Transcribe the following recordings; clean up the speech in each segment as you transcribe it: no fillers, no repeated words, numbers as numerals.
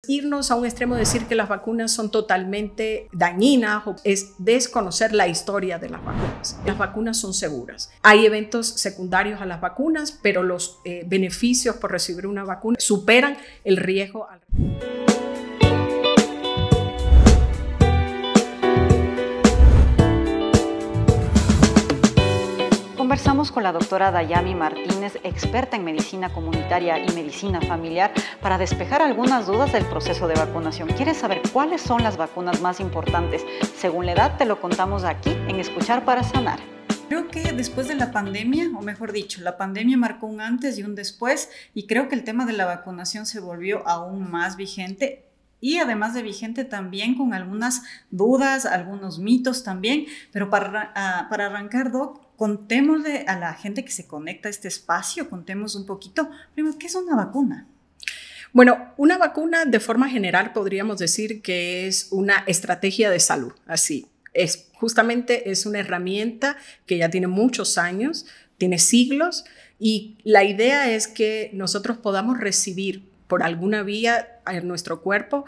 irnos a un extremo de decir que las vacunas son totalmente dañinas es desconocer la historia de las vacunas. Las vacunas son seguras. Hay eventos secundarios a las vacunas, pero los beneficios por recibir una vacuna superan el riesgo. Conversamos con la doctora Dayami Martínez, experta en medicina comunitaria y medicina familiar, para despejar algunas dudas del proceso de vacunación. ¿Quieres saber cuáles son las vacunas más importantes? Según la edad, te lo contamos aquí en Escuchar para Sanar. Creo que después de la pandemia, o mejor dicho, la pandemia marcó un antes y un después, y creo que el tema de la vacunación se volvió aún más vigente. Y además de vigente también con algunas dudas, algunos mitos también. Pero para arrancar, Doc, contémosle a la gente que se conecta a este espacio, contemos un poquito, primero, ¿qué es una vacuna? Bueno, una vacuna de forma general podríamos decir que es una estrategia de salud, así. Justamente es una herramienta que ya tiene muchos años, tiene siglos, y la idea es que nosotros podamos recibir por alguna vía en nuestro cuerpo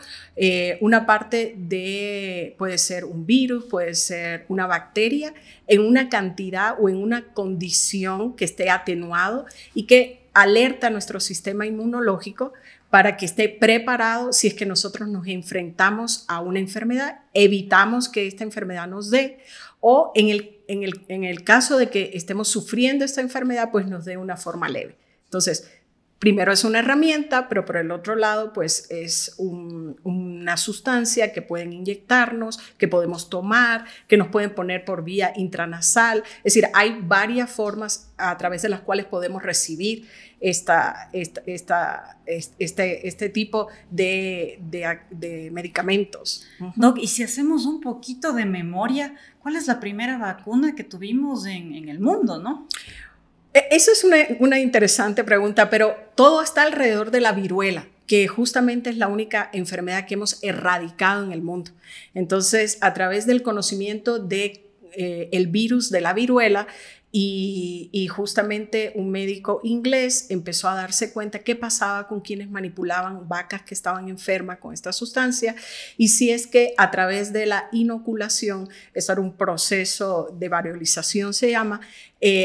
una parte de, puede ser un virus, puede ser una bacteria, en una cantidad o en una condición que esté atenuado y que alerta a nuestro sistema inmunológico para que esté preparado si es que nosotros nos enfrentamos a una enfermedad, evitamos que esta enfermedad nos dé, o en el caso de que estemos sufriendo esta enfermedad, pues nos dé una forma leve. Entonces, primero es una herramienta, pero por el otro lado, pues es una sustancia que pueden inyectarnos, que podemos tomar, que nos pueden poner por vía intranasal. Es decir, hay varias formas a través de las cuales podemos recibir este tipo de medicamentos. Doc, y si hacemos un poquito de memoria, ¿cuál es la primera vacuna que tuvimos en el mundo, no? Eso es una interesante pregunta, pero todo está alrededor de la viruela, que justamente es la única enfermedad que hemos erradicado en el mundo. Entonces, a través del conocimiento de el virus de la viruela, y justamente un médico inglés empezó a darse cuenta qué pasaba con quienes manipulaban vacas que estaban enfermas con esta sustancia, y si es que a través de la inoculación, eso era un proceso de variolización se llama,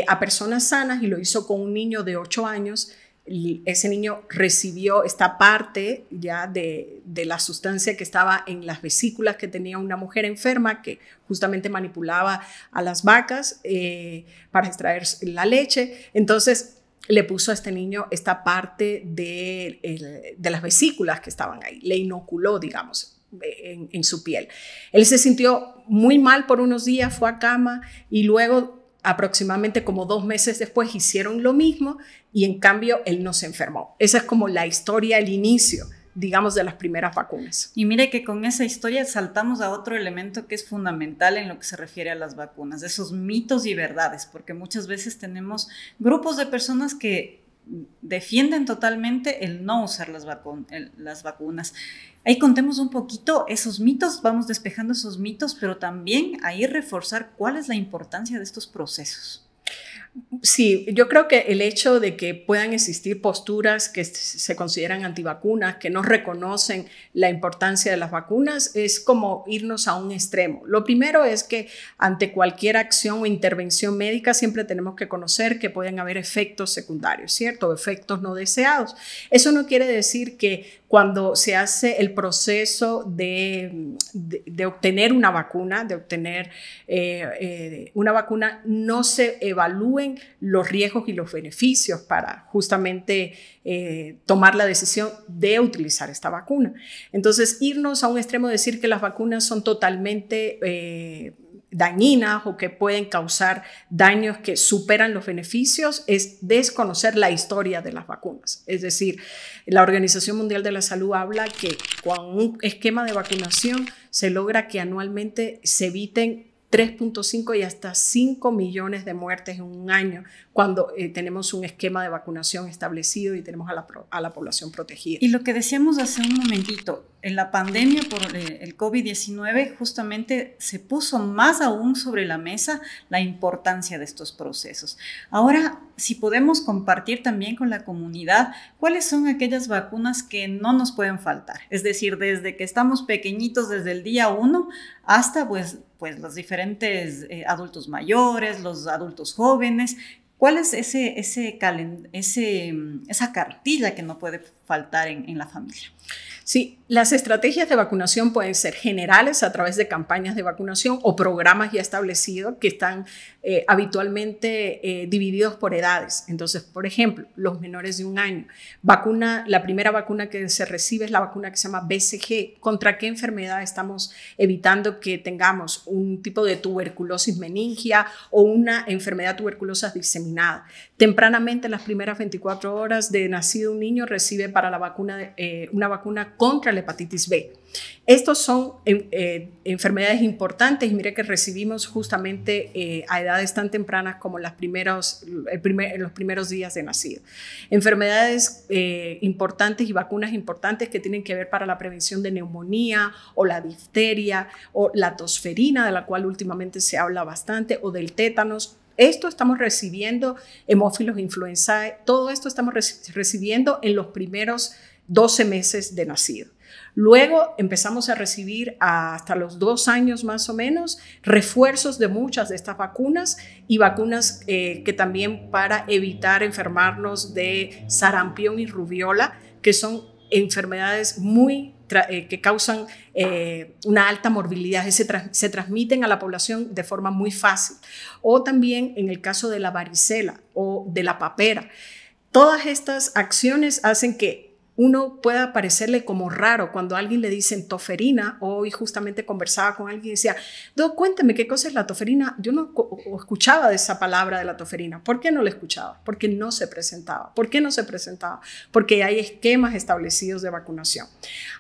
a personas sanas, y lo hizo con un niño de 8 años, y ese niño recibió esta parte ya de la sustancia que estaba en las vesículas que tenía una mujer enferma que justamente manipulaba a las vacas para extraer la leche. Entonces le puso a este niño esta parte de las vesículas que estaban ahí, le inoculó, digamos, en su piel. Él se sintió muy mal por unos días, fue a cama, y luego aproximadamente como 2 meses después hicieron lo mismo, y en cambio él no se enfermó. Esa es como la historia, el inicio, digamos, de las primeras vacunas. Y mire que con esa historia saltamos a otro elemento que es fundamental en lo que se refiere a las vacunas, de esos mitos y verdades, porque muchas veces tenemos grupos de personas que defienden totalmente el no usar las vacunas. Ahí contemos un poquito esos mitos, vamos despejando esos mitos, pero también ahí reforzar cuál es la importancia de estos procesos. Sí, yo creo que el hecho de que puedan existir posturas que se consideran antivacunas, que no reconocen la importancia de las vacunas, es como irnos a un extremo. Lo primero es que ante cualquier acción o intervención médica siempre tenemos que conocer que pueden haber efectos secundarios, ¿cierto? Efectos no deseados. Eso no quiere decir que cuando se hace el proceso de obtener una vacuna, no se evalúen los riesgos y los beneficios para justamente tomar la decisión de utilizar esta vacuna. Entonces, irnos a un extremo de decir que las vacunas son totalmente dañinas o que pueden causar daños que superan los beneficios es desconocer la historia de las vacunas. Es decir, la Organización Mundial de la Salud habla que con un esquema de vacunación se logra que anualmente se eviten 3.5 y hasta 5 millones de muertes en un año cuando tenemos un esquema de vacunación establecido y tenemos a la población protegida. Y lo que decíamos hace un momentito, en la pandemia por el COVID-19 justamente se puso más aún sobre la mesa la importancia de estos procesos. Ahora, si podemos compartir también con la comunidad cuáles son aquellas vacunas que no nos pueden faltar. Es decir, desde que estamos pequeñitos, desde el día 1 hasta pues los diferentes adultos mayores, los adultos jóvenes. ¿Cuál es esa cartilla que no puede faltar en la familia? Sí, las estrategias de vacunación pueden ser generales a través de campañas de vacunación o programas ya establecidos que están habitualmente divididos por edades. Entonces, por ejemplo, los menores de 1 año, la primera vacuna que se recibe es la vacuna que se llama BCG. ¿Contra qué enfermedad estamos evitando que tengamos un tipo de tuberculosis meningia o una enfermedad tuberculosa diseminada? Tempranamente, en las primeras 24 horas de nacido un niño, recibe para la vacuna una vacuna contra la hepatitis B. Estos son enfermedades importantes y mire que recibimos justamente a edades tan tempranas como en los primeros días de nacido. Enfermedades importantes y vacunas importantes que tienen que ver para la prevención de neumonía o la difteria o la tosferina, de la cual últimamente se habla bastante, o del tétanos. Esto estamos recibiendo, hemófilos influenzae, todo esto estamos recibiendo en los primeros 12 meses de nacido. Luego empezamos a recibir hasta los 2 años más o menos refuerzos de muchas de estas vacunas y vacunas que también para evitar enfermarnos de sarampión y rubiola, que son enfermedades que causan una alta morbilidad, se transmiten a la población de forma muy fácil. O también en el caso de la varicela o de la papera. Todas estas acciones hacen que uno pueda parecerle como raro cuando a alguien le dicen toferina. Hoy justamente conversaba con alguien y decía, cuéntame qué cosa es la toferina. Yo no escuchaba de esa palabra de la toferina. ¿Por qué no la escuchaba? Porque no se presentaba. ¿Por qué no se presentaba? Porque hay esquemas establecidos de vacunación.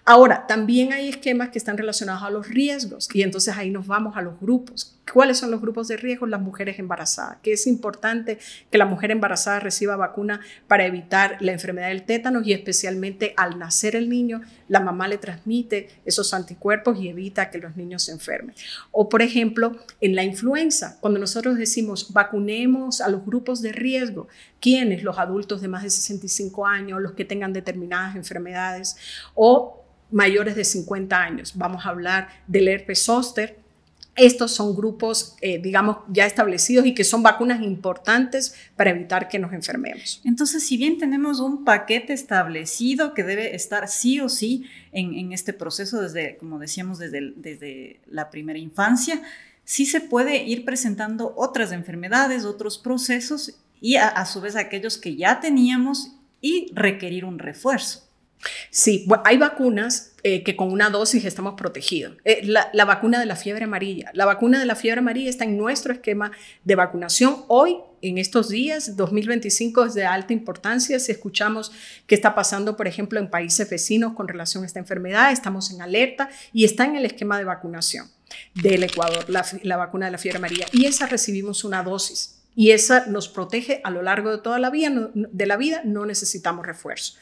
Ahora, también hay esquemas que están relacionados a los riesgos y entonces ahí nos vamos a los grupos. ¿Cuáles son los grupos de riesgo? Las mujeres embarazadas, que es importante que la mujer embarazada reciba vacuna para evitar la enfermedad del tétanos y especialmente al nacer el niño, la mamá le transmite esos anticuerpos y evita que los niños se enfermen. O por ejemplo, en la influenza, cuando nosotros decimos vacunemos a los grupos de riesgo, ¿quiénes? Los adultos de más de 65 años, los que tengan determinadas enfermedades o mayores de 50 años. Vamos a hablar del herpes zóster. Estos son grupos, digamos, ya establecidos y que son vacunas importantes para evitar que nos enfermemos. Entonces, si bien tenemos un paquete establecido que debe estar sí o sí en este proceso, como decíamos, desde la primera infancia, sí se puede ir presentando otras enfermedades, otros procesos y a su vez aquellos que ya teníamos y requerir un refuerzo. Sí, hay vacunas que con una dosis estamos protegidos. La vacuna de la fiebre amarilla. La vacuna de la fiebre amarilla está en nuestro esquema de vacunación. Hoy, en estos días, 2025 es de alta importancia. Si escuchamos qué está pasando, por ejemplo, en países vecinos con relación a esta enfermedad, estamos en alerta y está en el esquema de vacunación del Ecuador, la vacuna de la fiebre amarilla. Y esa recibimos una dosis. Y esa nos protege a lo largo de toda la vida, no necesitamos refuerzo.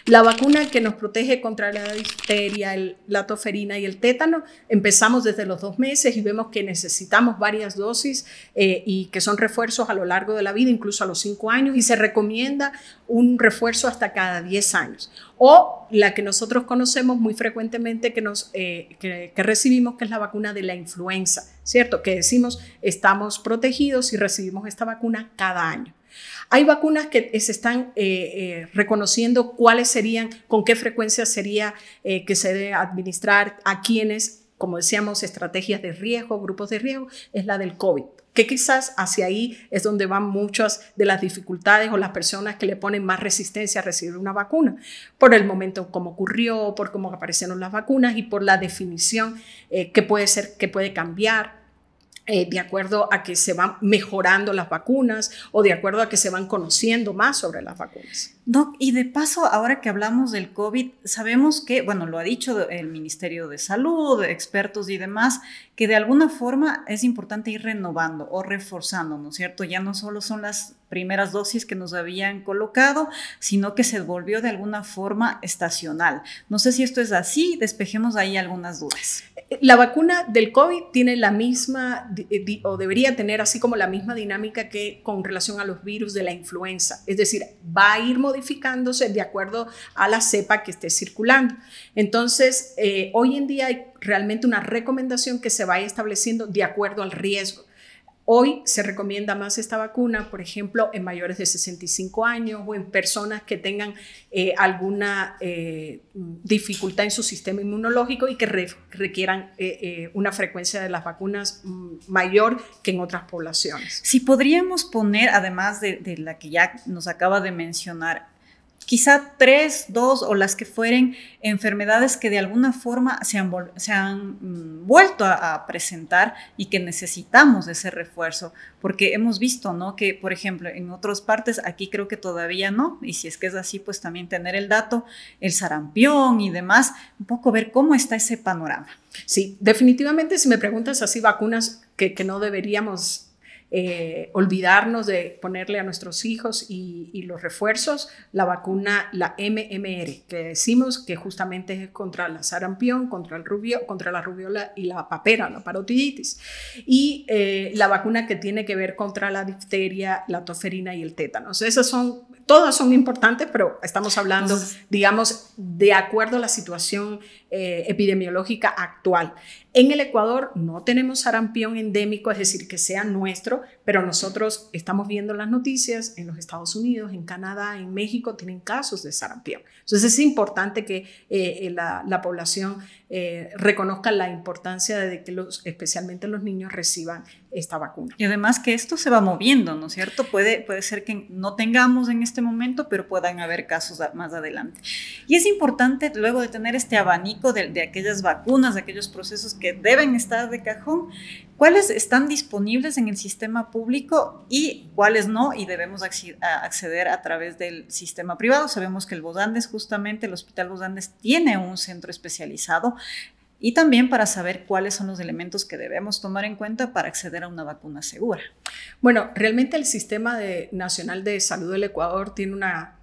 La vacuna que nos protege contra la difteria, la toferina y el tétano, empezamos desde los 2 meses y vemos que necesitamos varias dosis y que son refuerzos a lo largo de la vida, incluso a los 5 años, y se recomienda un refuerzo hasta cada 10 años. O la que nosotros conocemos muy frecuentemente que recibimos, que es la vacuna de la influenza, ¿cierto? Que decimos estamos protegidos y recibimos esta vacuna cada año. Hay vacunas que se están reconociendo con qué frecuencia sería que se debe administrar a quienes, como decíamos, estrategias de riesgo, grupos de riesgo, es la del COVID. Que quizás hacia ahí es donde van muchas de las dificultades o las personas que le ponen más resistencia a recibir una vacuna, por el momento como ocurrió, por cómo aparecieron las vacunas y por la definición que puede cambiar. de acuerdo a que se van mejorando las vacunas o de acuerdo a que se van conociendo más sobre las vacunas. Doc, y de paso, ahora que hablamos del COVID, sabemos que, bueno, lo ha dicho el Ministerio de Salud, expertos y demás, que de alguna forma es importante ir renovando o reforzando, ¿no es cierto? Ya no solo son las primeras dosis que nos habían colocado, sino que se volvió de alguna forma estacional. No sé si esto es así, despejemos ahí algunas dudas. La vacuna del COVID tiene la misma, o debería tener así como la misma dinámica que con relación a los virus de la influenza. Es decir, va a ir modificándose de acuerdo a la cepa que esté circulando. Entonces, hoy en día hay realmente una recomendación que se vaya estableciendo de acuerdo al riesgo. Hoy se recomienda más esta vacuna, por ejemplo, en mayores de 65 años o en personas que tengan alguna dificultad en su sistema inmunológico y que requieran una frecuencia de las vacunas mayor que en otras poblaciones. Si podríamos poner, además de la que ya nos acaba de mencionar, quizá 3, 2 o las que fueren enfermedades que de alguna forma se han vuelto a presentar y que necesitamos ese refuerzo, porque hemos visto, ¿no?, que, por ejemplo, en otras partes, aquí creo que todavía no, y si es que es así, pues también tener el dato, el sarampión y demás, un poco ver cómo está ese panorama. Sí, definitivamente, si me preguntas así, vacunas que no deberíamos olvidarnos de ponerle a nuestros hijos y los refuerzos, la vacuna, la MMR, que decimos que justamente es contra la sarampión, contra la rubiola y la papera, la parotiditis, y la vacuna que tiene que ver contra la difteria, la tosferina y el tétanos. Todas son importantes, pero estamos hablando, digamos, de acuerdo a la situación epidemiológica actual. En el Ecuador no tenemos sarampión endémico, es decir, que sea nuestro, pero nosotros estamos viendo las noticias en los Estados Unidos, en Canadá, en México, tienen casos de sarampión. Entonces es importante que la población reconozca la importancia de que especialmente los niños reciban esta vacuna. Y además que esto se va moviendo, ¿no es cierto? Puede ser que no tengamos en este momento, pero puedan haber casos más adelante. Y es importante, luego de tener este abanico de aquellas vacunas, de aquellos procesos que deben estar de cajón, cuáles están disponibles en el sistema público y cuáles no, y debemos acceder a través del sistema privado. Sabemos que el Voz-Andes, justamente el Hospital Voz-Andes, tiene un centro especializado, y también para saber cuáles son los elementos que debemos tomar en cuenta para acceder a una vacuna segura. Bueno, realmente el Sistema Nacional de Salud del Ecuador tiene una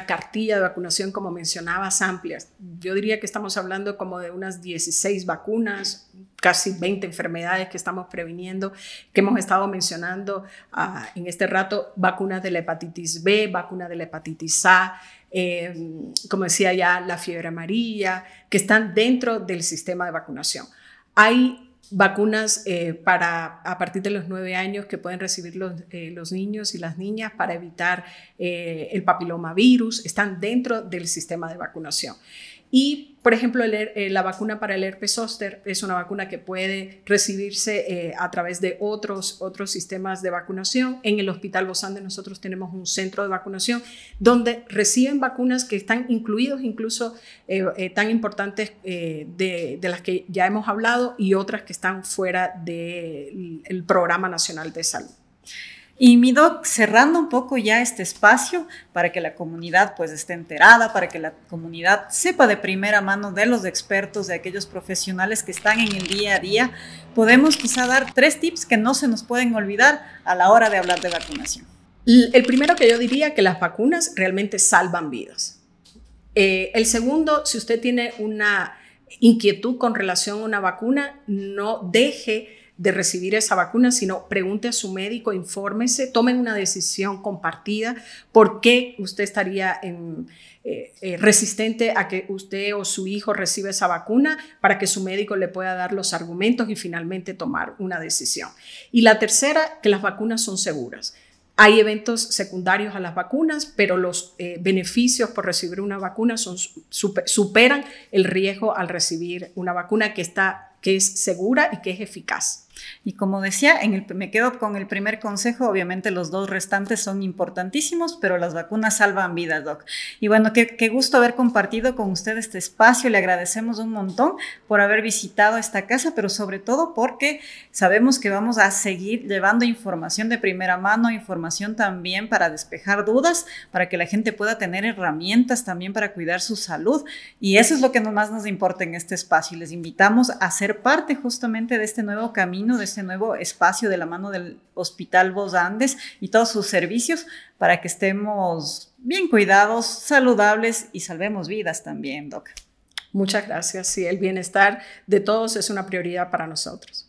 cartilla de vacunación, como mencionabas, amplias. Yo diría que estamos hablando como de unas 16 vacunas, casi 20 enfermedades que estamos previniendo, que hemos estado mencionando en este rato, vacunas de la hepatitis B, vacuna de la hepatitis A, como decía ya, la fiebre amarilla, que están dentro del sistema de vacunación. Hay vacunas a partir de los 9 años que pueden recibir los niños y las niñas para evitar el papilomavirus, están dentro del sistema de vacunación. Y, por ejemplo, la vacuna para el herpes zóster es una vacuna que puede recibirse a través de otros sistemas de vacunación. En el Hospital Voz-Andes nosotros tenemos un centro de vacunación donde reciben vacunas que están incluidos, incluso tan importantes de las que ya hemos hablado, y otras que están fuera del Programa Nacional de Salud. Y mi doc, cerrando un poco ya este espacio para que la comunidad pues esté enterada, para que la comunidad sepa de primera mano de los expertos, de aquellos profesionales que están en el día a día, podemos quizá dar 3 tips que no se nos pueden olvidar a la hora de hablar de vacunación. El primero, que yo diría que las vacunas realmente salvan vidas. El segundo, si usted tiene una inquietud con relación a una vacuna, no deje de recibir esa vacuna, sino pregunte a su médico, infórmese, tomen una decisión compartida por qué usted estaría resistente a que usted o su hijo reciba esa vacuna, para que su médico le pueda dar los argumentos y finalmente tomar una decisión. Y la tercera, que las vacunas son seguras. Hay eventos secundarios a las vacunas, pero los beneficios por recibir una vacuna superan el riesgo al recibir una vacuna que que es segura y que es eficaz. Y como decía, me quedo con el primer consejo. Obviamente los dos restantes son importantísimos, pero las vacunas salvan vidas, Doc. Y bueno, qué gusto haber compartido con usted este espacio. Le agradecemos un montón por haber visitado esta casa, pero sobre todo porque sabemos que vamos a seguir llevando información de primera mano, información también para despejar dudas, para que la gente pueda tener herramientas también para cuidar su salud. Y eso es lo que más nos importa en este espacio. Y les invitamos a ser parte justamente de este nuevo camino, de este nuevo espacio de la mano del Hospital Voz Andes y todos sus servicios para que estemos bien cuidados, saludables y salvemos vidas también, Doc. Muchas gracias. Sí, el bienestar de todos es una prioridad para nosotros.